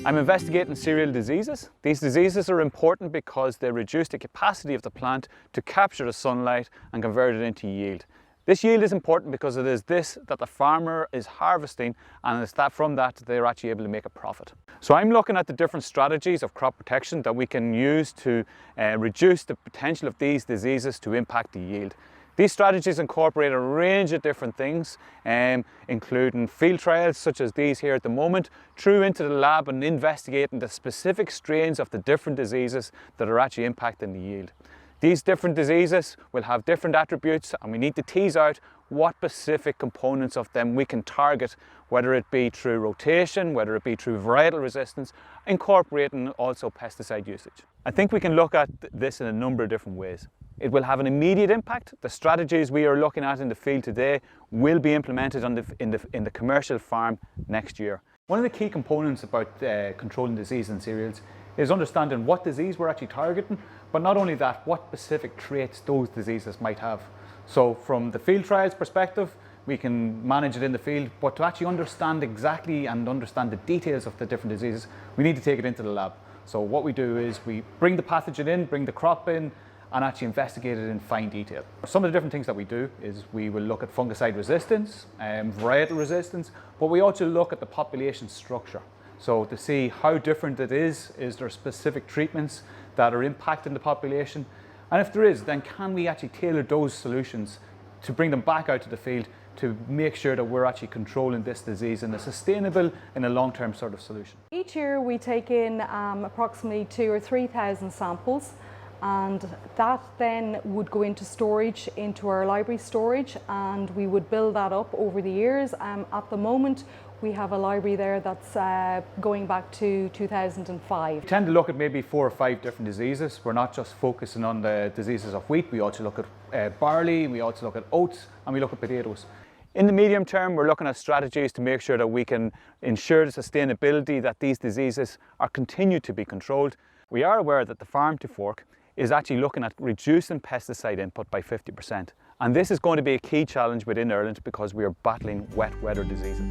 I'm investigating cereal diseases. These diseases are important because they reduce the capacity of the plant to capture the sunlight and convert it into yield. This yield is important because it is this that the farmer is harvesting, and it's that from that they're actually able to make a profit. So I'm looking at the different strategies of crop protection that we can use to reduce the potential of these diseases to impact the yield. These strategies incorporate a range of different things, including field trials such as these here at the moment, through into the lab and investigating the specific strains of the different diseases that are actually impacting the yield. These different diseases will have different attributes, and we need to tease out what specific components of them we can target, whether it be through rotation, whether it be through varietal resistance, incorporating also pesticide usage. I think we can look at this in a number of different ways. It will have an immediate impact. The strategies we are looking at in the field today will be implemented in the commercial farm next year. One of the key components about controlling disease in cereals is understanding what disease we're actually targeting, but not only that, what specific traits those diseases might have. So from the field trials perspective, we can manage it in the field, but to actually understand exactly and understand the details of the different diseases, we need to take it into the lab. So what we do is we bring the pathogen in, bring the crop in, and actually investigate it in fine detail. Some of the different things that we do is we will look at fungicide resistance, varietal resistance, but we also look at the population structure. So to see how different it is there specific treatments that are impacting the population? And if there is, then can we actually tailor those solutions to bring them back out to the field to make sure that we're actually controlling this disease in a sustainable, in a long-term sort of solution? Each year we take in approximately 2,000 or 3,000 samples, and that then would go into storage, into our library storage, and we would build that up over the years. At the moment we have a library there that's going back to 2005. We tend to look at maybe 4 or 5 different diseases. We're not just focusing on the diseases of wheat, we also look at barley, we also look at oats, and we look at potatoes. In the medium term, we're looking at strategies to make sure that we can ensure the sustainability that these diseases are continued to be controlled. We are aware that the farm to fork is actually looking at reducing pesticide input by 50%. And this is going to be a key challenge within Ireland because we are battling wet weather diseases.